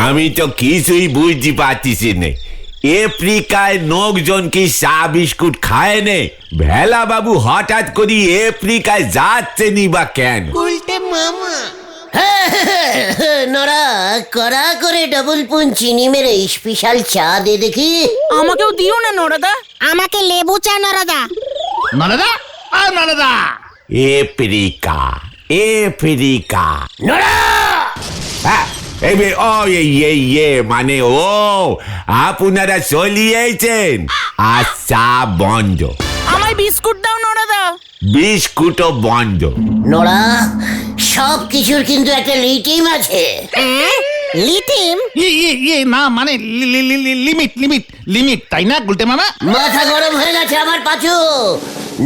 আমি তো কিছুই বুঝতে পারতেছি না। আফ্রিকায় লোকজন কি চা বিস্কুট খায় নে? ভেলা বাবু হঠাৎ করে আফ্রিকায় যাচ্ছে নি বা কেন? উল্টে মামা নড়া কড়া করে ডবল পুন চিনি মেরে স্পেশাল চা দে দেখি। আমাকেও দিও না নরাদা। আমাকে লেবু চা নরাদা। নরদা আর নরদা আফ্রিকা আফ্রিকা নড়া মানে ও আপনারা চলিয়েছেন? আচ্ছা বন্ধ। আমায় বিস্কুট দাও নরাদা। বিস্কুটও বন্ধ। নড়া সব কিছুর কিন্তু একটা লিটিম আছে। লিটিম? না মানে লিমিট লিমিট লিমিট, তাই না গুলটে মামা? মাথা গরম হয়ে গেছে আমার পাচু।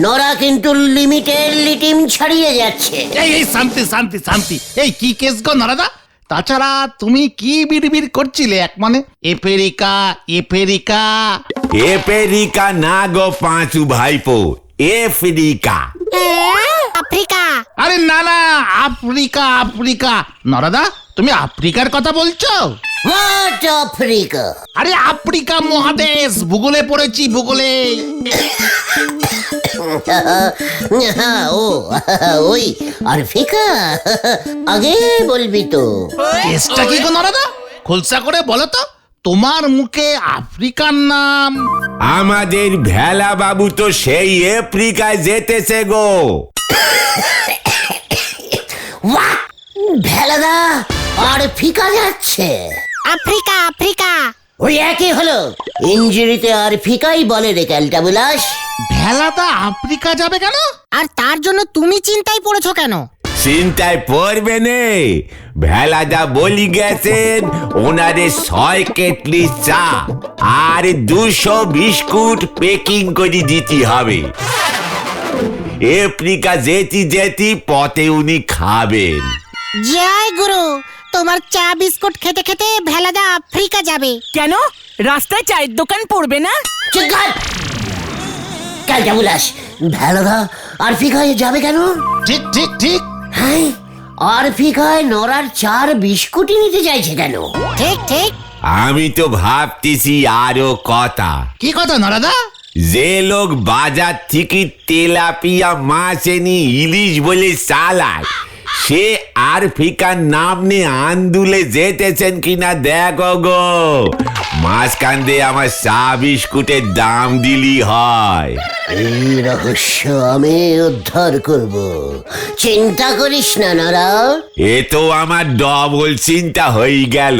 নড়া কিন্তু লিমিটের লিটিম ছাড়িয়ে যাচ্ছে। এই শান্তি শান্তি শান্তি। এই কি কেস গো নরদা? তাছাড়া তুমি কি বিড়বিড় করছিলে এক মনে? আফ্রিকা আফ্রিকা আফ্রিকা না গো পাঁচু ভাইপো, আফ্রিকা। আফ্রিকা? আরে না না, আফ্রিকা আফ্রিকা। নরদা তুমি আফ্রিকার কথা বলছো? What Africa? আরে আফ্রিকা মহাদেশ, ভূগোলে পড়েছি ভূগোলে। ও ওই আফ্রিকা, আগে বলবি তো। কেসটা কি গো নরদা? খোলসা করে বলো তো। তোমার মুখে আফ্রিকার নাম। আমাদের ভেলা বাবু তো সেই আফ্রিকায় যেতেছে গো। ভেলাদা আর ফিকা যাচ্ছে? Africa Africa. ওই একই হলো। ইঞ্জুরিতে আর ফিকাই বলে রে ক্যালটা বুলাস। ভেলাদা আফ্রিকা যাবে কেন? আর তার জন্য তুমি চিন্তায় পড়েছো কেন? চিন্তায় পড়বে নে। ভেলাদা বলি গেছেন ওনারে 6 কেটলি চা আর 200 বিস্কুট প্যাকিং করে দিতে হবে। আফ্রিকা যেতে যেতে পথে উনি খাবেন। জয় গুরু, তোমার চা বিস্কুট খেতে খেতে ভেলাদা আফ্রিকা যাবে। কেন? রাস্তায় চায়ের দোকান পড়বে না? ক্যালটা বুলাস, ভেলাদা আর ফিকায় যাবে কেন? ঠিক ঠিক ঠিক। হ্যাঁ, আর ফিকায় নড়ার 4 বিস্কুটই নিতে চাইছে কেন? ঠিক ঠিক। আমি তো ভাবতেছি আরো কথা। কি কথা নরদা? যে লোক বাজার থেকে তেলাপিয়া মাছ এনে ইলিশ বলে চালায়, সে আফ্রিকার নাম নিয়ে আন্দুলে যেতেছেন কিনা দেখো গো। মাঝখান আমার চা বিস্কুটের দাম দিলি হয়। এই রহস্য আমি উদ্ধার করব, চিন্তা করিস না নড়া। এ তো আমার ডবল চিন্তা হয়ে গেল।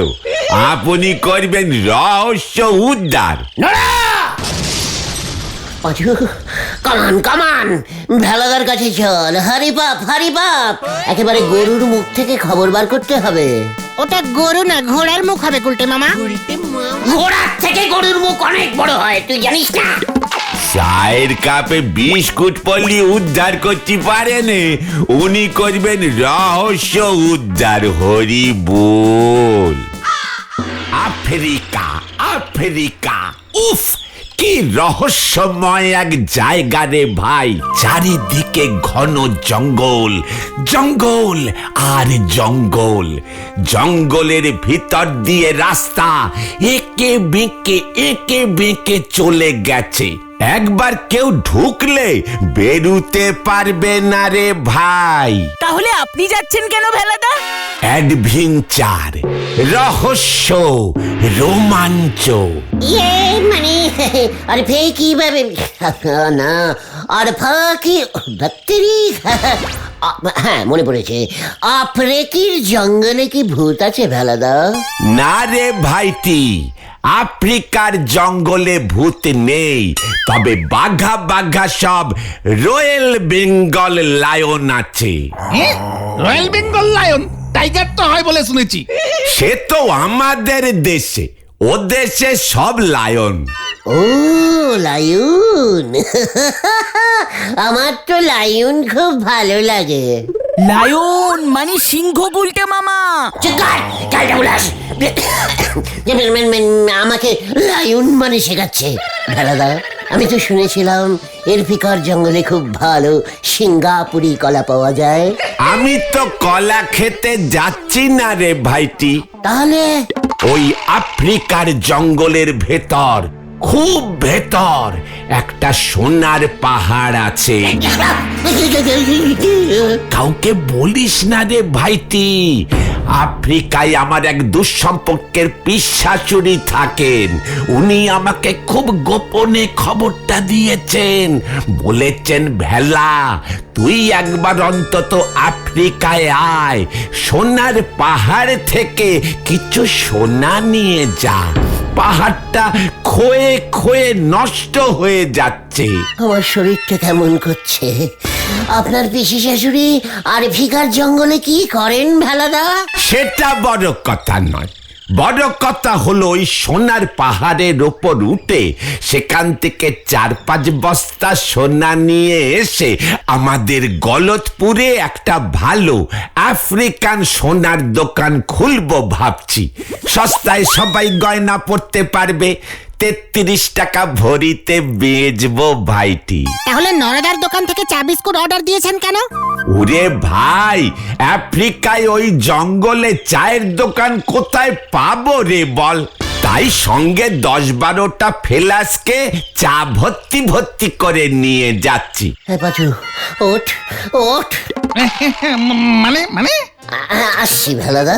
আপনি করবেন রহস্য উদ্ধার। পাঁচু, কামান কামান, ভেলাদার কাছে চল। হারি বাপ, একেবারে গরুর মুখ থেকে খবর বার করতে হবে। ওটা গরু না, ঘোড়ার মুখ হবে গুলটে মামা। ঘোড়ার থেকে গরুর মুখ অনেক বড় হয়, তুই জানিস না? চায়ের কাপে বিস্কুট পল্লি উদ্ধার করতে পারেন, উনি করবেন রহস্য উদ্ধার। হরি বল। আফ্রিকা আফ্রিকা, উফ কি রহস্যময় এক জায়গা রে ভাই। চারিদিকে ঘন জঙ্গল, জঙ্গল আর জঙ্গল। জঙ্গলের ভিতর দিয়ে রাস্তা একে বেঁকে চলে গেছে। একবার কেউ ঢুকলে বেরুতে পারবে না রে ভাই। তাহলে আপনি যাচ্ছেন কেন ভেলাদা? অ্যাডভেঞ্চার, রহস্য, রোমাঞ্চ। মানে আর ফে কিভাবে না, আর ফাঁকি ভক্তরি। হ্যাঁ, মনে পড়েছে। আফ্রিকির জঙ্গলে কি ভূত আছে ভেলাদা? না রে ভাইটি, আফ্রিকার জঙ্গলে ভূত নেই, তবে বাঘা সব রয়্যাল বেঙ্গল লায়ন আছে। Royal Bengal lion? টাইগার তো হয় বলে শুনেছি। সে তো আমাদের দেশে, ও দেশে সব লায়ন। ও লায়ন, আমার তো লায়ন খুব ভালো লাগে। লায়ন মানে সিংহ গুলটে মামা। আমাকে লায়ন মানে শেখাচ্ছে ভেলাদা। আমি তো শুনেছিলাম আফ্রিকার জঙ্গলে খুব ভালো সিঙ্গাপুরি কলা পাওয়া যায়। আমি তো কলা খেতে যাচ্ছি না রে ভাইটি। তাহলে ওই আফ্রিকার জঙ্গলের ভেতর, খুব ভেতর একটা সোনার পাহাড় আছে। কাউকে বলিস না রে ভাইটি। আফ্রিকায় আমার এক দুঃসম্পর্কের পিশাচুরি থাকেন। উনি আমাকে খুব গোপনে খবরটা দিয়েছেন। বলেছেন, ভেলা, তুই একবার অন্তত আফ্রিকায় আয়, সোনার পাহাড় থেকে কিছু সোনা নিয়ে যা। পাহাড়টা ক্ষয়ে ক্ষয়ে নষ্ট হয়ে যাচ্ছে। আমার শরীরটা কেমন করছে। আপনার পিসি শাশুড়ি আরফিকার জঙ্গলে কি করেন ভেলাদা? সেটা বড় কথা নয়। বড় কথা হলো ওই সোনার পাহাড়ের ওপর উঠে সেখান থেকে 4-5 বস্তা সোনা নিয়ে এসে আমাদের গলতপুরে একটা ভালো আফ্রিকান সোনার দোকান খুলবো ভাবছি। সস্তায় সবাই গয়না পড়তে পারবে। 33 টাকা ভরিতে বেচবো ভাইটি। তাহলে নরেদার দোকান থেকে চা বিস্কুট অর্ডার দিয়েছেন কেন? ওরে ভাই, আফ্রিকায় ওই জঙ্গলে চায়ের দোকান কোথায় পাবো রে বল? তাই সঙ্গে 10-12টা ফেলাসকে চা ভর্তি ভর্তি করে নিয়ে যাচ্ছি। পাচু, ওঠ ওঠ। মানে মানে আসছি ভেলাদা।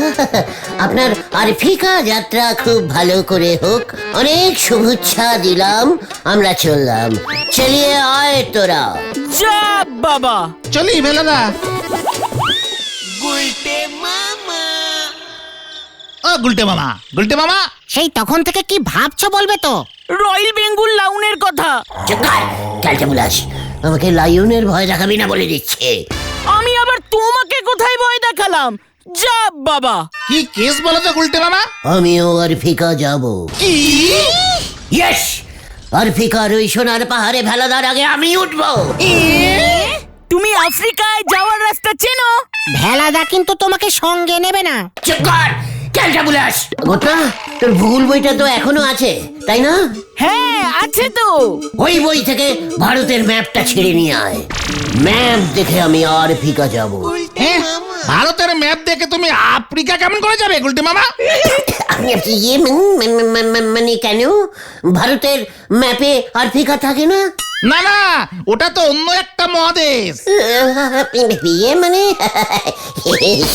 আপনার আরফিকা যাত্রা খুব ভালো করে হোক, অনেক শুভেচ্ছা দিলাম। আমরা চললাম। চলিয়ে আয় তোরা। যা বাবা। চলি ভেলাদা। ও গুলটে মামা, গুলটে মামা। সেই তখন থেকে কি ভাবছো বলবে তো? রয়্যাল বেঙ্গল লাউনের কথা। ক্যালটা বুলাস, আমাকে লায়নের ভয় দেখাবি না বলে দিচ্ছে। আমি আবার তোমাকে কোথায় ভয় দেখালাম? যা বাবা। কি কেস বলো তো গুলটে মামা? আমিও আরফিকা যাব। কি? ইয়েস, আরফিকার ওই সোনার পাহাড়ে ভেলাদার আগে আমি উঠবো। তুমি আফ্রিকায় যাওয়ার রাস্তা চেনো? ভেলাদা কিন্তু তোমাকে সঙ্গে নেবে না। চুপ কর, ক্যালটা বুলাস। গোটা, তোর ভূগোল বইটা তো এখনো আছে, তাই না? হ্যাঁ আছে তো। ওই বই থেকে ভারতের ম্যাপটা ছেড়ে নিয়ে আয়। ম্যাপ দেখে আমি আরফিকা যাব। ভারতের ম্যাপ দেখে তুমি আফ্রিকা কেমন করে যাবে গুলটে মামা? ইয়ে মানে কেন? ভারতের ম্যাপে আরফিকা থাকে না? না না, ওটা তো অন্য একটা মহাদেশ। ইয়ে মানে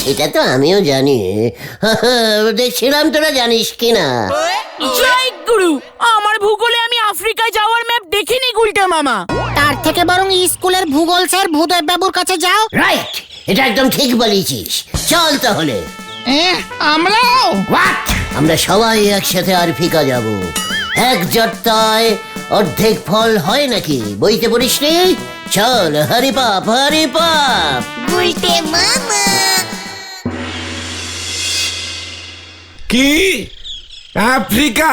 সেটা তো আমিও জানি। দেখছিলাম তোরা জানিস কিনা। জয় গুরু, আমার ভূগোলে আমি আফ্রিকায় যাওয়ার ম্যাপ দেখিনি গুলটে মামা। তার থেকে বরং স্কুলের ভূগোল স্যার ভূদেব বাবুর কাছে যাও। রাইট, এটা একদম ঠিক বলেছিস। চল তাহলে। আমরাও? হোয়াট? আমরা সবাই একসাথে আরফিকা যাব। এক জট্টায় অর্ধেক ফল হয় নাকি? বইতে পড়িস রে। চল, হরি পাপ হরি পাপ। কি আফ্রিকা?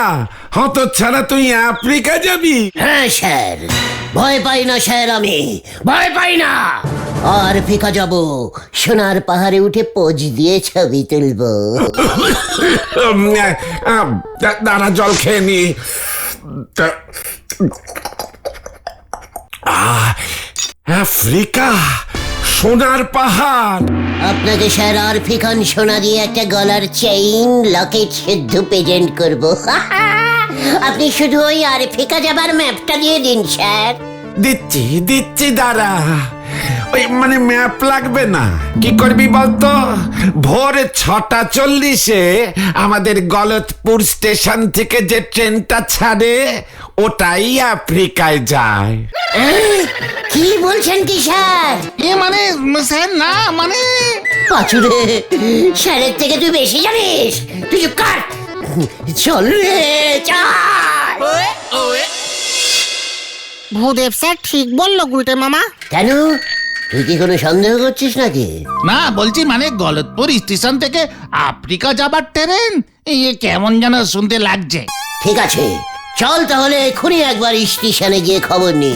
হত ছাড়া তুই আফ্রিকা যাবি? হ্যাঁ স্যার, ভয় পাই না স্যার, আমি ভয় পাই না। আরফিকা যাব, সোনার পাহাড়ে উঠে পোজ দিয়ে ছবি তুলবো। দাঁড়া, জল খেয়ে নি। আফ্রিকা, সোনার পাহাড়। আপনাকে স্যার আরফিকান সোনা দিয়ে একটা গলার চেইন, লকেট সিদ্ধ প্রেজেন্ট করবো। আপনি শুধু ওই আরফিকা যাবার ম্যাপটা দিয়ে দিন স্যার। দিচ্ছি দাঁড়া। ওই মানে ম্যাপ লাগবে না। কি করবি বলতো? ভোর 6:40 আমাদের গলতপুর স্টেশন থেকে যে ট্রেনটা ছাড়ে ওটাই আফ্রিকায় যায়। কি বলছেন কি স্যার? মানে স্যার না, মানে পাচুরে, স্যারের থেকে তুই বেশি জানিস। তুই চুপ কর। চল রে, চল। ভূদেব স্যার ঠিক বললো গুলটে মামা। কেন, তুই কি কোনো সন্দেহ করছিস নাকি? না, বলছি মানে গলতপুর স্টেশন থেকে আফ্রিকা যাবার ট্রেন কেমন যেন শুনতে লাগছে। ঠিক আছে, চল তাহলে এক্ষুনি একবার স্টেশনে গিয়ে খবর নি।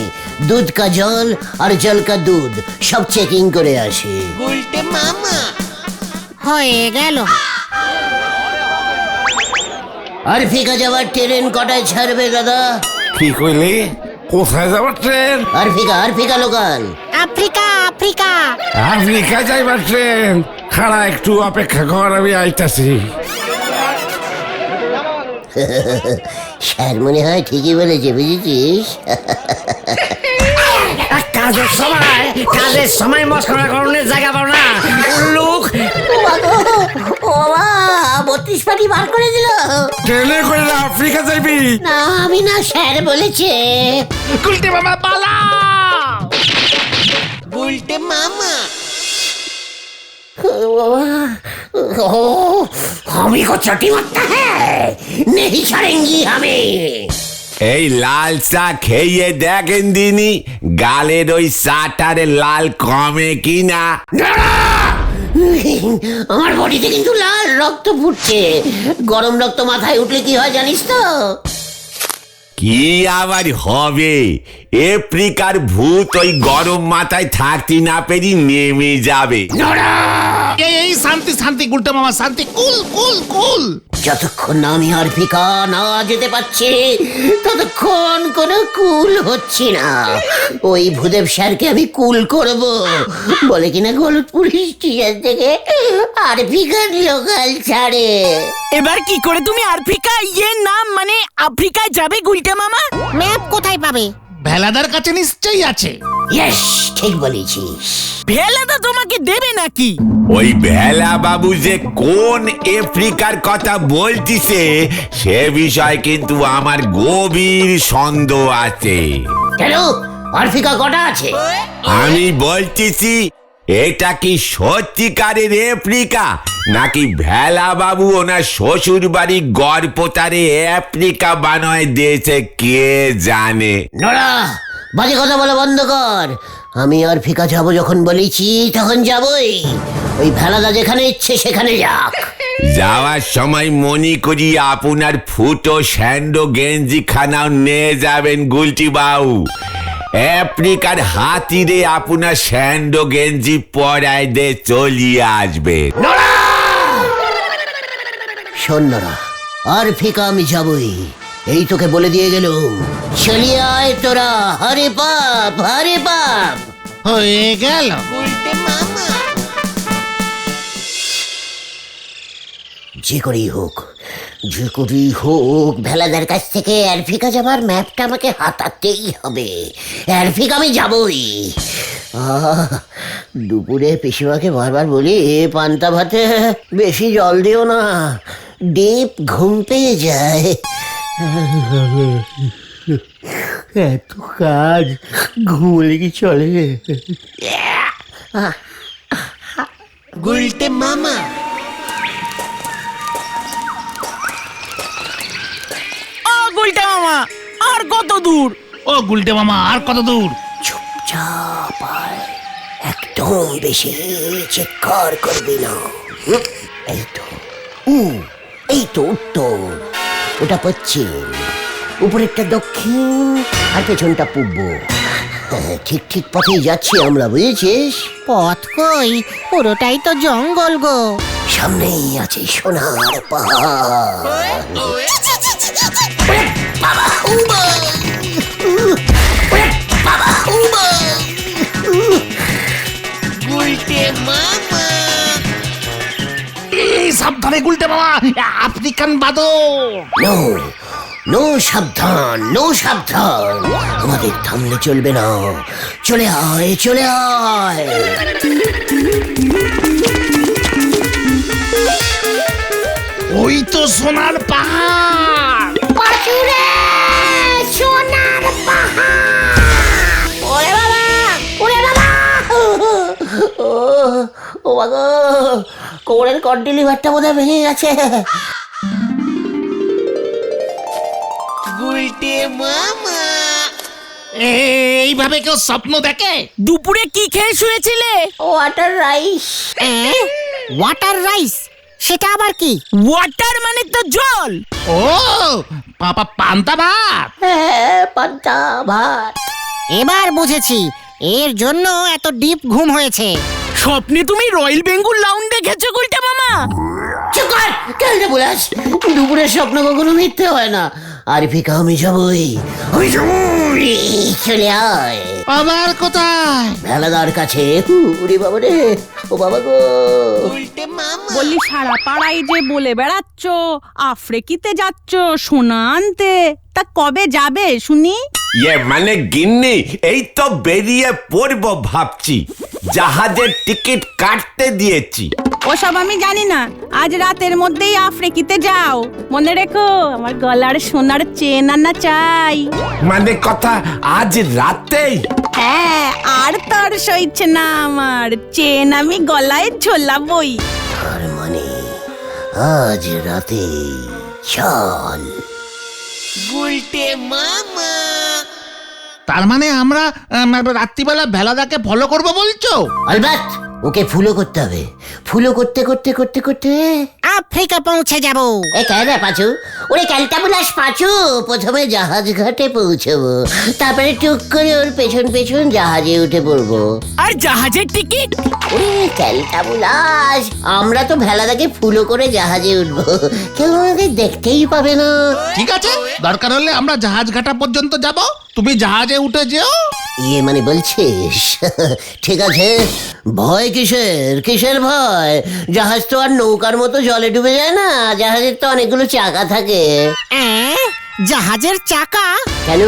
দুধ কা জল আর জল কা দুধ সব চেকিং করে আসি। হয়ে গেল। আরফিকা যাওয়ার ট্রেন কটায় ছাড়বে দাদা? কি কইলি? কোথায় যাবার ট্রেন? আরফিকা লোকাল। Africa Africa. আফ্রিকা যাইবার ট্রেন? খাড়া একটু অপেক্ষা কর, আমি আইতাছি। স্যার মনে হয় ঠিকই বলেছে, বুঝেছিস? কাজের সময় মস্করা করণের জায়গা পাও না লোক। ও বাবা, 32 পাটি বার করে দিল। ট্রেনে করে আফ্রিকা যাবি? না, আমি না, স্যার বলেছে। গুলটে মামা পালা! আমি কো চটি মারতা হ্যাঁ, নেই ছাড়েঙ্গি আমি। এই লাল চা খেয়ে দেখেন দিনি গালের ওই চাটারে লাল কমে কিনা। আমার বডিতে কিন্তু লাল রক্ত ফুটছে। গরম রক্ত মাথায় উঠলে কি হয় জানিস তো? কি আবার হবে? আফ্রিকার ভূত ওই গরম মাথায় থাকতে না পেরি নেমে যাবে। এই শান্তি শান্তি গুলটে মামা, শান্তি, কুল কুল কুল। যতক্ষণ না আমি আফ্রিকা না যেতে পারছি ততক্ষণ কোনো কুল হচ্ছে না। ওই ভূদেব স্যারকে আমি কুল করব বলে কিনা গলতপুরি স্টেশন থেকে আফ্রিকার লোকাল ছাড়ে। এবার কি করে তুমি আফ্রিকা নাম মানে আফ্রিকায় যাবে গুলটে মামা? ম্যাপ কোথায় পাবে? ভেলাদার কাছে নিশ্চয়ই আছে। ইয়েস, ঠিক বলেছিস। ভেলাদা তোমাকে দেবে নাকি? ওই ভেলা বাবু যে কোন আফ্রিকার কথা বলতিছে সে বিষয় কিন্তু আমার গভীর সন্দেহ আছে। কেন, আফ্রিকা কটা আছে? আমি বলতেছি এটা কি সত্যিকারের আফ্রিকা নাকি ভেলা বাবু ওনার শ্বশুর বাড়ি গড়পোতারে আফ্রিকা বানায় দিয়েছে কে জানে। নোরা, বাজে কথা বলা বন্ধ কর। আমি আফ্রিকা যাবো যখন বলেছি তখন যাবই। ওই ভেলাদা যেখানে ইচ্ছে সেখানে যাক। যাওয়ার সময় মনে করি আপনার ফুটো স্যান্ডো গেঞ্জি খানাও নিয়ে যাবেন গুলটি বাবু। আফ্রিকার হাতিরে আপনার স্যান্ডো গেঞ্জি পরায় দিয়ে চলিয়ে আসবে। শোন নোরা, আফ্রিকা আমি যাবই, এই তোকে বলে দিয়ে গেলুম। চলিয়ে আয় তোরা, হরে বাপ হরে বাপ। হয়ে গেল। যে করেই হোক, যে করেই হোক ভেলাদার কাছ থেকে আফ্রিকা যাবার ম্যাপটা আমাকে হাতাতেই হবে। আফ্রিকা আমি যাবই। দুপুরে পিসিমাকে বারবার বলি পান্তা ভাতে বেশি জল দিও না, ডিপ ঘুম পেয়ে যায়। এত কাজ ঘুমলে কি চলে? গুলটে মামা। গুলটে মামা আর কত দূর? ও গুলটে মামা আর কত দূর? চুপচাপ আয়, একদম বেশি চিৎকার করবি না। এই তো এই তো উত্তর, ওটা পশ্চিম, উপরেরটা দক্ষিণ আর পেছনটা পূর্ব। ঠিক ঠিক পথেই যাচ্ছি আমরা, বুঝেছিস? পথ কই, পুরোটাই তো জঙ্গল গো। সামনেই আছে সোনার পাহাড়। বাবা উমা! বাবা উমা! এই সাবধানে গুলটে মামা, আফ্রিকান বাদর। নো নো, সাবধান, নো সাবধান। আমাদের থামলে চলবে না। চলে আয়, চলে আয়। ওই তো সোনার পাহাড়। পাঁচুরে সোনার পাহাড়। ওরে বাবা, ওরে বাবা! ও বাবা, কোমরের কন্টিলিভারটা বোধহয় ভেঙে গেছে। এইভাবে কেউ স্বপ্ন দেখে? দুপুরে কি খেয়ে শুয়েছিলে? Water rice. ওয়াটার রাইস, সেটা আবার কি? ওয়াটার মানে তো জল। ও পান্তা ভাত। হ্যাঁ, পান্তা ভাত। এবার বুঝেছি এর জন্য এত ডিপ ঘুম হয়েছে। স্বপ্নে তুমি রয়্যাল বেঙ্গল লাউন্ড দেখেছো গুলটে মামা? চুপ কর, কেন বলাস? দুপুরের স্বপ্ন কখনো মিথ্যে হয় না। আরফিকা আমি যাবই, আমি যাবই। চলে আয়। আবার কোথায়? ভেলাদার কাছে। উরে বাবা রে, ও বাবা গো। বললি সারা পাড়ায় যে বলে বেড়াচ্ছ আফ্রিকিতে যাচ্ছ সোনা আনতে, তা কবে যাবে শুনি? মানে গিন্নি এই তো বেরিয়ে পড়বো ভাবছি, জাহাজের টিকিট কাটতে দিয়েছি। ওসব আমি জানি না, আজ রাতের মধ্যেই আফ্রিকিতে যাও। মনে রেখো আমার গলার সোনার চেন আনা চাই। মানে কথা আজ রাতেই? হ্যাঁ, আর তোর সইছে না আমার, চেন আমি গলায় ঝোলাবই। আর মানে আজ রাতে চল। তার মানে আমরা রাত্রিবেলা ভেলাদাকে ফলো করব বলছো? আলবাত ওকে ফুলো করতে হবে। ফুলো করতে করতে করতে করতে আফ্রিকা পৌঁছে যাব। এ কেন পাচু, ওরে ক্যালটাবুলাস পাচু, প্রথমে জাহাজ ঘাটে পৌঁছবো, তারপরে টুক করে ওর পেছন পেছন জাহাজে উঠে পড়বো। আর জাহাজের টিকিট? ওরে ক্যালটাবুলাস, আমরা তো ভেলাদাকে ফুলো করে জাহাজে উঠবো, কেউ আমাদের দেখতেই পাবে না। ঠিক আছে, দরকার হলে আমরা জাহাজ ঘাটা পর্যন্ত যাব, তুমি জাহাজে উঠে যেও। ইয়ে মানে বলছিস? ঠিক আছে, ভয় কিসের? কিসের ভয়? জাহাজ তো আর নৌকার মতো জলে ডুবে যায় না, জাহাজের তো অনেকগুলো চাকা থাকে। জাহাজের চাকা? কেন,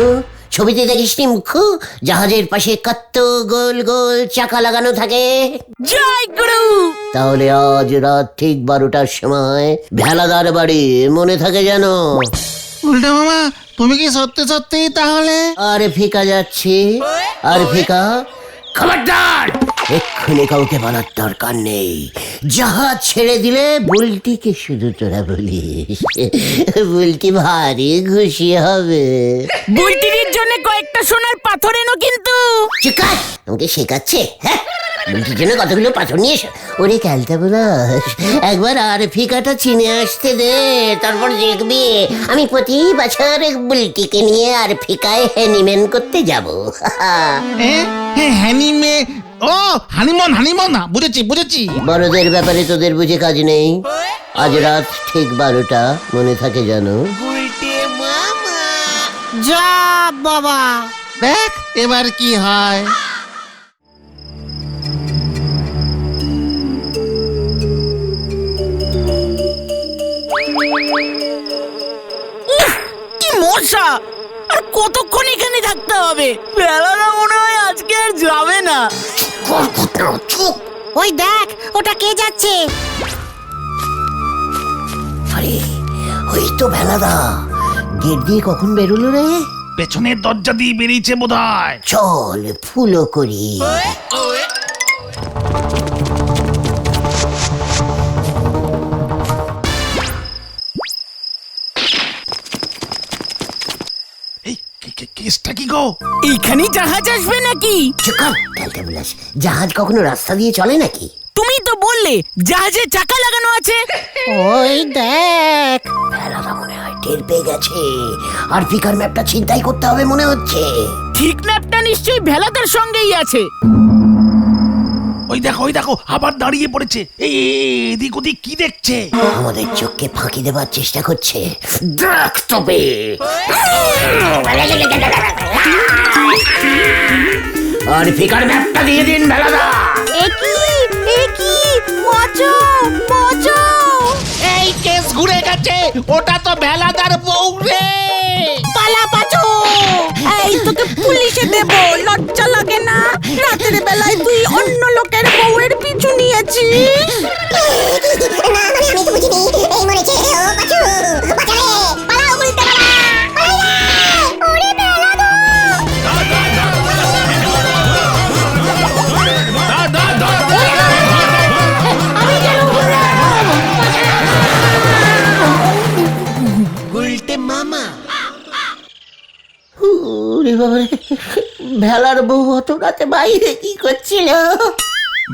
ছবিতে দেখিসনি মুখ্য? জাহাজের পাশে কত গোল গোল চাকা লাগানো থাকে। জয় গুরু। তাহলে আজ রাত ঠিক 12টার সময় ভেলাদার বাড়ি, মনে থাকে যেন। উল্টে মামা, তুমি কি সত্যি সত্যি তাহলে? আর ফিকা যাচ্ছি, আর ফিকা খবরদার, এক্ষুনি কাউকে বলার দরকার নেই। জাহাজ ছেড়ে দিলে বুলটিকে শুধু তোরা বলিস, বুলটি ভারী খুশি হবে। বুলটির জন্য কয়েকটা সোনার পাথর এনো কিন্তু। চিকার, আমাকে শেখাচ্ছে? হ্যাঁ, বুলটির জন্য কতগুলো পাথর নিয়ে এসো। ওরে ক্যালটা বলাস, একবার আর ফিকাটা চিনে আসতে দে, তারপর দেখবি আমি প্রতি বছর বুলটিকে নিয়ে আর ফিকায় হ্যানিম্যান করতে যাবো। হ্যানিমে, ও হানিমন, হানিমন, বুঝেছি বুঝেছি। বড়দের ব্যাপারে তোদের বুঝে কাজ নেই। আজ রাত ঠিক 12টা, মনে থাকে জানো। যা বাবা। দেখ এবার কি হয়। কি মশা! আর কতক্ষণ এখানে থাকতে হবে? বেলাটা মনে হয় আজকে আর যাবে না। চুপ। ওই দেখ, ওটা কে যাচ্ছে? আরে ওই তো ভেলাদা, গেট দিয়ে কখন বেরোলো রে? পেছনের দরজা দিয়ে বেরিয়েছে বোধহয়। চল ফুলো করি। এই কেসটা কি গো? এইখানেই জাহাজ আসবে নাকি? চুকার ক্যালটা বলাস, জাহাজ কখনো রাস্তা দিয়ে চলে নাকি? তুমি তো বললে জাহাজে চাকা লাগানো আছে। ওই দেখ। ভেলাদা মনে হয় টের পেয়ে গেছে, আর ফিকার ম্যাপটা ছিনতাই করতে হবে মনে হচ্ছে। ঠিক ম্যাপটা নিশ্চয়ই ভেলাদার সঙ্গেই আছে। ওই দেখো আবার দাঁড়িয়ে পড়েছে। এই এদিক ওদিক কি দেখছে? আমাদের চোখকে ফাঁকি দেবার চেষ্টা করছে। দেখ তবে। আর ফিকার ম্যাপটা দিয়ে দিন ভেলাদা। একি বাঁচাও, বাঁচাও। এই কেস ঘুরে গেছে, ওটা তো ভেলাদার বউ রে। পালা পাচো। এই তোকে পুলিশে দেব, লজ্জা লাগে না? রাতের বেলায় তুই অন্য লোকের বউয়ের পিছু নিয়েছিস। ওরে বাবারে, ভেলার বউ অত রাতে বাইরে কি করছিল?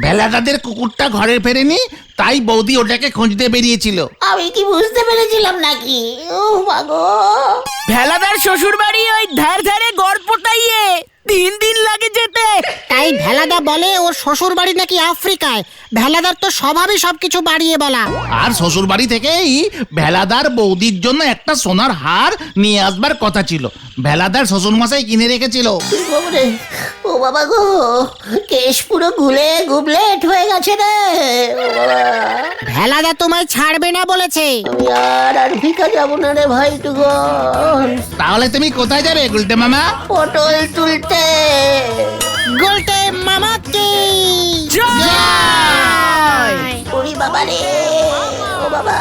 ভেলাদাদের কুকুরটা ঘরে ফেরেনি, তাই বৌদি ওটাকে খুঁজতে বেরিয়েছিল। আমি কি বুঝতে পেরেছিলাম নাকি? ও বাগো, ভেলাদার শ্বশুর বাড়ি ওই ধারে গড়পোতাইয়ে 3 দিন লাগে যেতে। তাই ভেলাদা বলে ওর শ্বশুর বাড়ি নাকি আফ্রিকায়। ভেলাদার তো স্বভাবই সবকিছু বাড়িয়ে বলা। আর শ্বশুর বাড়ি থেকেই ভেলাদার বৌদির জন্য একটা সোনার হার নিয়ে আসবার কথা ছিল, ভেলাদার শ্বশুর মশাই কিনে রেখেছিল। বাবারে, ও বাবা গো, কেশ পুরো গুলে গুবলেট হয়ে গেছে রে। ও বাবা, ভেলাদা তোমায় ছাড়বে না বলেছে। আমি আর ফিকা যাবো না রে ভাইটুগন। তাহলে তুমি কোথায় যাবে গুলটে মামা? পটল তুলতে। গোলটে মামাকে জয়! ওরে বাবা রে, ও বাবা।